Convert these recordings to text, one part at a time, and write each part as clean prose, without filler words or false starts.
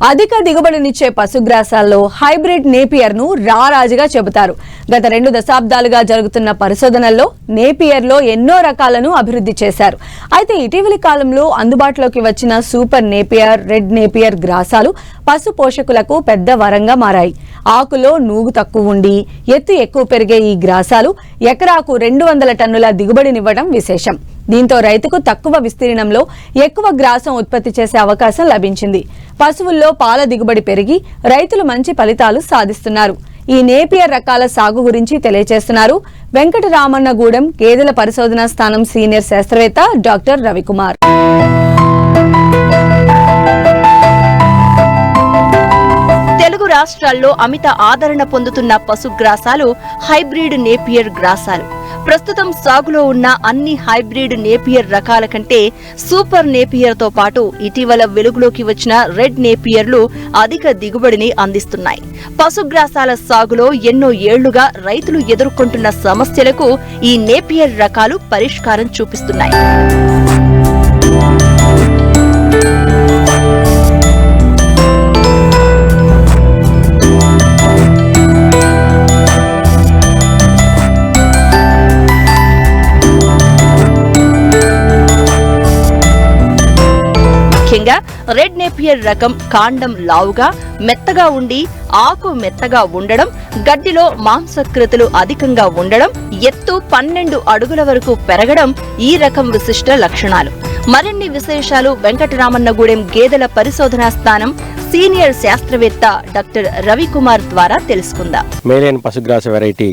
అధిక దిగుబడినిచ్చే పశుగ్రాసాల్లో హైబ్రిడ్ నేపియర్ను రారాజుగా చెబుతారు. గత 2 దశాబ్దాలుగా జరుగుతున్న పరిశోధనల్లో నేపియర్లో ఎన్నో రకాలను అభివృద్ధి చేశారు. అయితే ఇటీవలి కాలంలో అందుబాటులోకి వచ్చిన సూపర్ నేపియర్, రెడ్ నేపియర్ గ్రాసాలు పశు పోషకులకు పెద్ద వరంగా మారాయి. ఆకులో నూగు తక్కువ ఉండి ఎత్తు ఎక్కువ పెరిగే ఈ గ్రాసాలు ఎకరాకు 200 టన్నుల దిగుబడినివ్వడం విశేషం. దీంతో రైతుకు తక్కువ విస్తీర్ణంలో ఎక్కువ గ్రాసం ఉత్పత్తి చేసే అవకాశం లభించింది. పశువుల్లో పాల దిగుబడి పెరిగి రైతులు మంచి ఫలితాలు సాధిస్తున్నారు. ఈ నేపియర్ రకాల సాగు గురించి తెలియజేస్తున్నారు వెంకటరామన్నగూడెం గేదెల పరిశోధనా స్థానం సీనియర్ శాస్త్రవేత్త డాక్టర్ రవికుమార్. తెలుగు రాష్ట్రాల్లో అమిత ఆదరణ పొందుతున్న పశుగ్రాసాలు హైబ్రిడ్ నేపియర్ గ్రాసాలు. ప్రస్తుతం సాగులో ఉన్న అన్ని హైబ్రిడ్ నేపియర్ రకాల కంటే సూపర్ నేపియర్ తో పాటు ఇటీవల వెలుగులోకి వచ్చిన రెడ్ నేపియర్లు అధిక దిగుబడిని అందిస్తున్నాయి. పశుగ్రాసాల సాగులో ఎన్నో ఏళ్లుగా రైతులు ఎదుర్కొంటున్న సమస్యలకు ఈ నేపియర్ రకాలు పరిష్కారం చూపిస్తున్నాయి. ముఖ్యంగా రెడ్ నేపియర్ రకం కాండం లావుగా మెత్తగా ఉండి ఆకు మెత్తగా ఉండడం, గడ్డిలో మాంసకృతులు అధికంగా ఉండడం, ఎత్తు 12 అడుగుల వరకు పెరగడం ఈ రకం విశిష్ట లక్షణాలు. మరిన్ని విశేషాలు వెంకటరామన్నగూడెం గేదెల పరిశోధనా స్థానం సీనియర్ శాస్త్రవేత్త డాక్టర్ రవికుమార్ ద్వారా తెలుసుకుందాం. మేలైన పశుగ్రాస వెరైటీ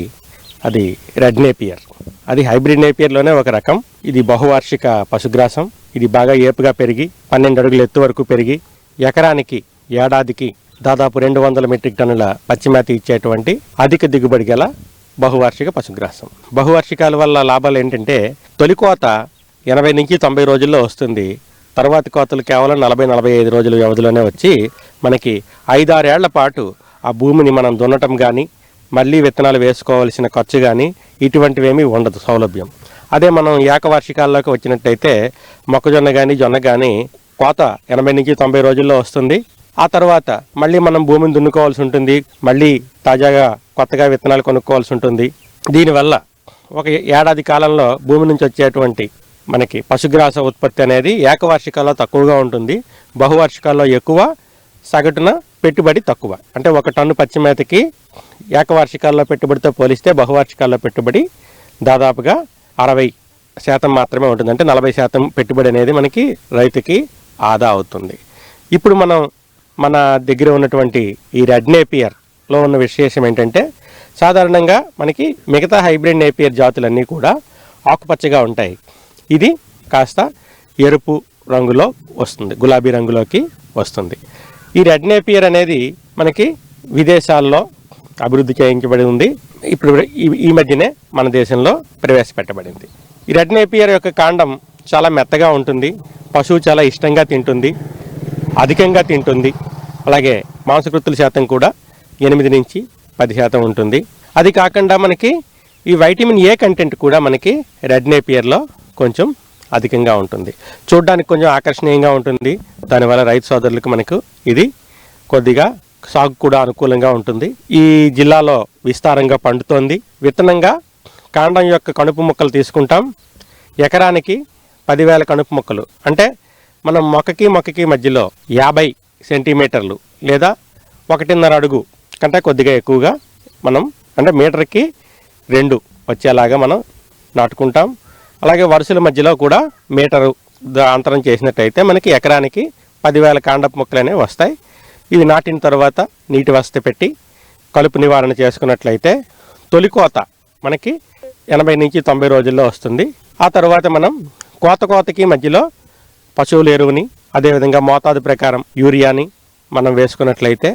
అది రెడ్ నేపియర్. అది హైబ్రిడ్ నేపియర్లోనే ఒక రకం. ఇది బహువార్షిక పశుగ్రాసం. ఇది బాగా ఏపుగా పెరిగి 12 అడుగుల ఎత్తు వరకు పెరిగి ఎకరానికి ఏడాదికి దాదాపు 200 మెట్రిక్ టన్నుల పచ్చిమేత ఇచ్చేటువంటి అధిక దిగుబడి గల బహువార్షిక పశుగ్రాసం. బహువార్షికాల వల్ల లాభాలు ఏంటంటే తొలి కోత 80 నుంచి 90 రోజుల్లో వస్తుంది. తర్వాతి కోతలు కేవలం 40-45 రోజుల వ్యవధిలోనే వచ్చి మనకి 5-6 ఏళ్ల పాటు ఆ భూమిని మనం దున్నటం కానీ మళ్ళీ విత్తనాలు వేసుకోవాల్సిన ఖర్చు కానీ ఇటువంటివేమీ ఉండదు సౌలభ్యం. అదే మనం ఏకవార్షికాల్లోకి వచ్చినట్టయితే మొక్కజొన్న కానీ జొన్న కానీ కోత 80 నుంచి 90 రోజుల్లో వస్తుంది. ఆ తర్వాత మళ్ళీ మనం భూమిని దున్నుకోవాల్సి ఉంటుంది, మళ్ళీ తాజాగా కొత్తగా విత్తనాలు కొనుక్కోవాల్సి ఉంటుంది. దీనివల్ల ఒక ఏడాది కాలంలో భూమి నుంచి వచ్చేటువంటి మనకి పశుగ్రాస ఉత్పత్తి అనేది ఏకవార్షికాల్లో తక్కువగా ఉంటుంది, బహువార్షికాల్లో ఎక్కువ, సగటున పెట్టుబడి తక్కువ. అంటే 1 టన్ను పచ్చిమేతకి ఏకవార్షికాల్లో పెట్టుబడితో పోలిస్తే బహువార్షికాల్లో పెట్టుబడి దాదాపుగా 60% మాత్రమే ఉంటుంది. అంటే 40% పెట్టుబడి అనేది మనకి రైతుకి ఆదా అవుతుంది. ఇప్పుడు మనం మన దగ్గర ఉన్నటువంటి ఈ రెడ్ నేపియర్లో ఉన్న విశేషం ఏంటంటే సాధారణంగా మనకి మిగతా హైబ్రిడ్ నేపియర్ జాతులన్నీ కూడా ఆకుపచ్చగా ఉంటాయి. ఇది కాస్త ఎరుపు రంగులో వస్తుంది, గులాబీ రంగులోకి వస్తుంది. ఈ రెడ్ నేపియర్ అనేది మనకి విదేశాల్లో అభివృద్ధి చేయించబడి ఉంది. ఇప్పుడు ఈ మధ్యనే మన దేశంలో ప్రవేశపెట్టబడింది. ఈ రెడ్ నేపియర్ యొక్క కాండం చాలా మెత్తగా ఉంటుంది, పశువు చాలా ఇష్టంగా తింటుంది, అధికంగా తింటుంది. అలాగే మాంసకృతుల శాతం కూడా 8 నుంచి 10% ఉంటుంది. అది కాకుండా మనకి ఈ వైటమిన్ ఏ కంటెంట్ కూడా మనకి రెడ్ నేపియర్లో కొంచెం అధికంగా ఉంటుంది. చూడడానికి కొంచెం ఆకర్షణీయంగా ఉంటుంది. దానివల్ల రైతు సోదరులకు మనకు ఇది కొద్దిగా సాగు కూడా అనుకూలంగా ఉంటుంది. ఈ జిల్లాలో విస్తారంగా పండుతోంది. విత్తనంగా కాండం యొక్క కణుపు మొక్కలు తీసుకుంటాం. ఎకరానికి 10,000 కణుపు మొక్కలు, అంటే మనం మొక్కకి మధ్యలో 50 సెంటీమీటర్లు లేదా 1.5 అడుగు కంటే కొద్దిగా ఎక్కువగా మనం అంటే మీటర్కి 2 వచ్చేలాగా మనం నాటుకుంటాం. అలాగే వరుసల మధ్యలో కూడా మీటరు అంతరం చేసినట్టయితే మనకి ఎకరానికి 10,000 కాండపు మొక్కలు అనేవి వస్తాయి. ఇవి నాటిన తర్వాత నీటి వసతి పెట్టి కలుపు నివారణ చేసుకున్నట్లయితే తొలి కోత మనకి 80 నుంచి 90 రోజుల్లో వస్తుంది. ఆ తర్వాత మనం కోతకి మధ్యలో పశువుల ఎరువుని అదేవిధంగా మోతాదు ప్రకారం యూరియాని మనం వేసుకున్నట్లయితే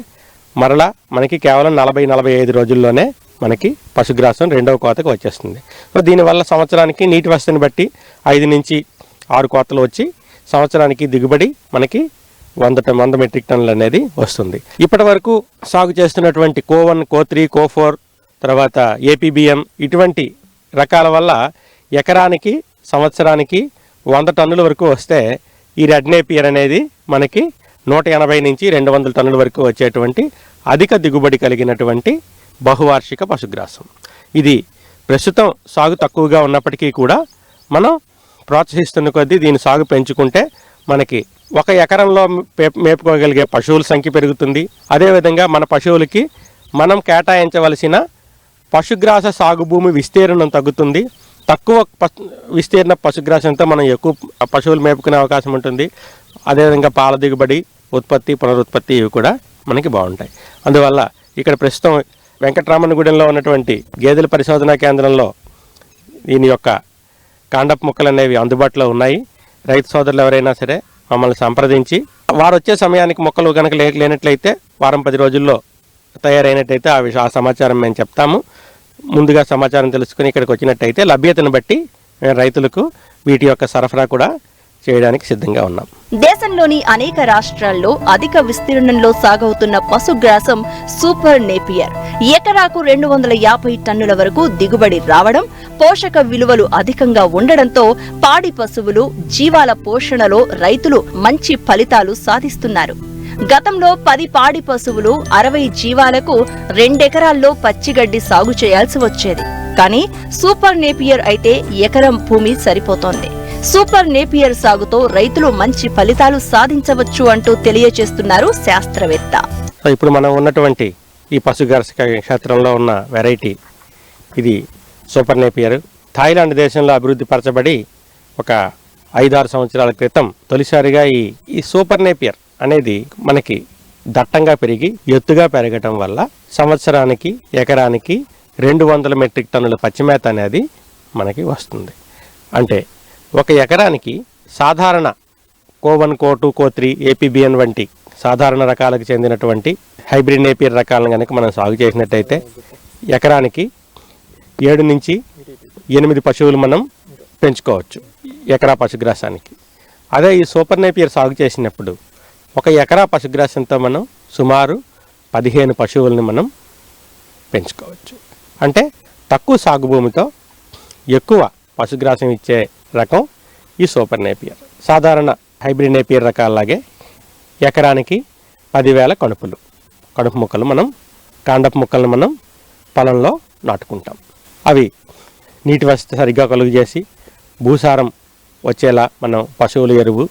మరలా మనకి కేవలం 40-45 రోజుల్లోనే మనకి పశుగ్రాసం 2వ కోతకు వచ్చేస్తుంది. సో దీనివల్ల సంవత్సరానికి నీటి వసతిని బట్టి 5 నుంచి 6 కోతలు వచ్చి సంవత్సరానికి దిగుబడి మనకి 100 మెట్రిక్ టన్నులు అనేది వస్తుంది. ఇప్పటి వరకు సాగు చేస్తున్నటువంటి కో1, కో3, కో4 తర్వాత ఏపీబిఎం ఇటువంటి రకాల వల్ల ఎకరానికి సంవత్సరానికి 100 టన్నుల వరకు వస్తే ఈ రెడ్ నేపియర్ అనేది మనకి 180 నుంచి 200 టన్నుల వరకు వచ్చేటువంటి అధిక దిగుబడి కలిగినటువంటి బహువార్షిక పశుగ్రాసం. ఇది ప్రస్తుతం సాగు తక్కువగా ఉన్నప్పటికీ కూడా మనం ప్రోత్సహిస్తున్న కొద్దీ దీని సాగు పెంచుకుంటే మనకి 1 ఎకరంలో మేపుకోగలిగే పశువుల సంఖ్య పెరుగుతుంది. అదేవిధంగా మన పశువులకి మనం కేటాయించవలసిన పశుగ్రాస సాగు భూమి విస్తీర్ణం తగ్గుతుంది. తక్కువ విస్తీర్ణ పశుగ్రాసంతో మనం ఎక్కువ పశువులు మేపుకునే అవకాశం ఉంటుంది. అదేవిధంగా పాల దిగుబడి, ఉత్పత్తి, పునరుత్పత్తి ఇవి కూడా మనకి బాగుంటాయి. అందువల్ల ఇక్కడ ప్రస్తుతం వెంకటరామన్నగూడెంలో ఉన్నటువంటి గేదెల పరిశోధనా కేంద్రంలో దీని యొక్క కాండపు మొక్కలు అనేవి అందుబాటులో ఉన్నాయి. రైతు సోదరులు ఎవరైనా సరే మమ్మల్ని సంప్రదించి వారు వచ్చే సమయానికి మొక్కలు కనుక లేనట్లయితే వారం 10 రోజుల్లో తయారైనట్టయితే ఆ సమాచారం మేము చెప్తాము. ముందుగా సమాచారం తెలుసుకుని ఇక్కడికి వచ్చినట్టయితే లభ్యతను బట్టి రైతులకు వీటి యొక్క సరఫరా కూడా చేయడానికి సిద్ధంగా ఉన్నాం. దేశంలోని అనేక రాష్ట్రాల్లో అధిక విస్తీర్ణంలో సాగవుతున్న పశుగ్రాసం సూపర్ నేపియర్ ఎకరాకు 250 టన్నుల వరకు దిగుబడి రావడం, పోషక విలువలు అధికంగా ఉండడంతో పాడి పశువులు, జీవాల పోషణలో రైతులు మంచి ఫలితాలు సాధిస్తున్నారు. గతంలో 10 పాడి పశువులు, 60 జీవాలకు 2 ఎకరాల్లో పచ్చిగడ్డి సాగు చేయాల్సి వచ్చేది. కానీ సూపర్ నేపియర్ అయితే ఎకరం భూమి సరిపోతోంది. సూపర్ నేపియర్ సాగుతో రైతులు మంచి ఫలితాలు సాధించవచ్చు అంటూ తెలియజేస్తున్నారు శాస్త్రవేత్త. ఇప్పుడు మనం ఉన్నటువంటి ఈ పశుగ్రాస క్షేత్రంలో ఉన్న వెరైటీ ఇది సూపర్ నేపియర్. థాయిలాండ్ దేశంలో అభివృద్ధి పరచబడి ఒక 5-6 సంవత్సరాల క్రితం తొలిసారిగా ఈ సూపర్ నేపియర్ అనేది మనకి దట్టంగా పెరిగి ఎత్తుగా పెరగటం వల్ల సంవత్సరానికి ఎకరానికి 200 మెట్రిక్ టన్నుల పచ్చిమేత అనేది మనకి వస్తుంది. అంటే 1 ఎకరానికి సాధారణ కో1, కో2, కో3, ఏపీబిఎన్ వంటి సాధారణ రకాలకు చెందినటువంటి హైబ్రిడ్ నేపియర్ రకాలను కనుక మనం సాగు చేసినట్టయితే ఎకరానికి 7 నుంచి 8 పశువులు మనం పెంచుకోవచ్చు ఎకరా పశుగ్రాసానికి. అదే ఈ సూపర్ నేపియర్ సాగు చేసినప్పుడు 1 ఎకరా పశుగ్రాసంతో మనం సుమారు 15 పశువులని మనం పెంచుకోవచ్చు. అంటే తక్కువ సాగు భూమితో ఎక్కువ పశుగ్రాసం ఇచ్చే రకం ఈ సూపర్ నేపియర్. సాధారణ హైబ్రిడ్ నేపియర్ రకాలలాగే ఎకరానికి 10,000 కడుపు మొక్కలు మనం కాండపు మొక్కలను మనం పొలంలో నాటుకుంటాం. అవి నీటి వసతి సరిగ్గా కలుగు చేసి భూసారం వచ్చేలా మనం పశువుల ఎరువు,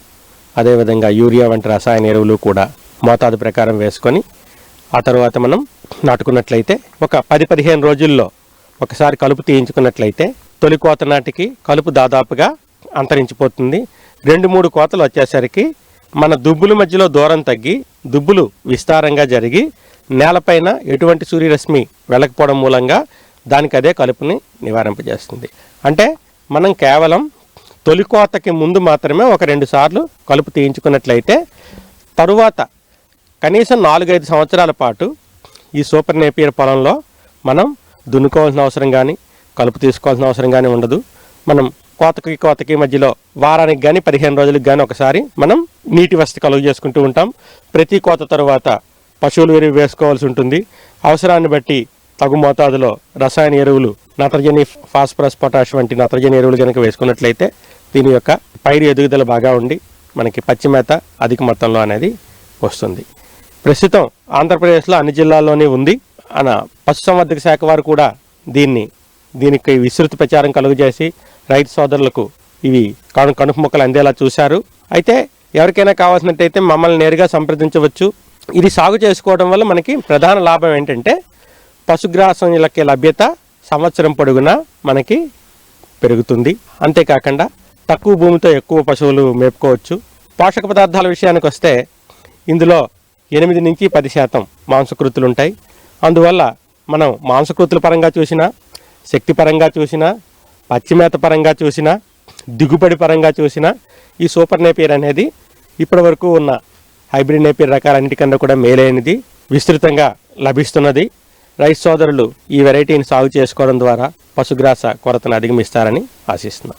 అదేవిధంగా యూరియా వంటి రసాయన ఎరువులు కూడా మోతాదు ప్రకారం వేసుకొని ఆ తర్వాత మనం నాటుకున్నట్లయితే ఒక 10-15 రోజుల్లో ఒకసారి కలుపు తీయించుకున్నట్లయితే తొలి కోత నాటికి కలుపు దాదాపుగా అంతరించిపోతుంది. 2-3 కోతలు వచ్చేసరికి మన దుబ్బుల మధ్యలో దూరం తగ్గి దుబ్బులు విస్తారంగా జరిగి నేలపైన ఎటువంటి సూర్యరశ్మి వెళ్ళకపోవడం మూలంగా దానికి అదే కలుపుని నివారింపజేస్తుంది. అంటే మనం కేవలం తొలి కోతకి ముందు మాత్రమే ఒక 2 సార్లు కలుపు తీయించుకున్నట్లయితే తరువాత కనీసం 4-5 సంవత్సరాల పాటు ఈ సూపర్ నేపియర్ పొలంలో మనం దున్నుకోవాల్సిన అవసరం కానీ కలుపు తీసుకోవాల్సిన అవసరం కానీ ఉండదు. మనం కోతకి మధ్యలో వారానికి కానీ 15 రోజులకు కానీ ఒకసారి మనం నీటి వసతి కలుగు చేసుకుంటూ ఉంటాం. ప్రతి కోత తరువాత పశువుల ఎరువు వేసుకోవాల్సి ఉంటుంది. అవసరాన్ని బట్టి తగు మోతాదులో రసాయన ఎరువులు, నత్రజని, ఫాస్ఫరస్, పొటాష్ వంటి నత్రజని ఎరువులు కనుక వేసుకున్నట్లయితే దీని యొక్క పైరు ఎదుగుదల బాగా ఉండి మనకి పచ్చిమేత అధిక మొత్తంలో అనేది వస్తుంది. ప్రస్తుతం ఆంధ్రప్రదేశ్లో అన్ని జిల్లాల్లోనే ఉంది. పశుసంవర్ధక శాఖ వారు కూడా దీనికి విస్తృత ప్రచారం కలుగజేసి రైతు సోదరులకు ఇవి కడుపు మొక్కలు అందేలా చూశారు. అయితే ఎవరికైనా కావాల్సినట్టయితే మమ్మల్ని నేరుగా సంప్రదించవచ్చు. ఇది సాగు చేసుకోవడం వల్ల మనకి ప్రధాన లాభం ఏంటంటే పశుగ్రాసం లభ్యత సంవత్సరం పొడుగునా మనకి పెరుగుతుంది. అంతేకాకుండా తక్కువ భూమితో ఎక్కువ పశువులు మేపుకోవచ్చు. పోషక పదార్థాల విషయానికి వస్తే ఇందులో 8 నుంచి 10% మాంసకృతులు ఉంటాయి. అందువల్ల మనం మాంసకృతుల పరంగా చూసినా, శక్తి పరంగా చూసినా, పచ్చిమేత పరంగా చూసినా, దిగుబడి పరంగా చూసినా ఈ సూపర్ నేపియర్ అనేది ఇప్పటి వరకు ఉన్న హైబ్రిడ్ నేపియర్ రకాలన్నిటికన్నా కూడా మేలైనది, విస్తృతంగా లభిస్తున్నది. రైతు సోదరులు ఈ వెరైటీని సాగు చేసుకోవడం ద్వారా పశుగ్రాస కొరతను అధిగమిస్తారని ఆశిస్తున్నాం.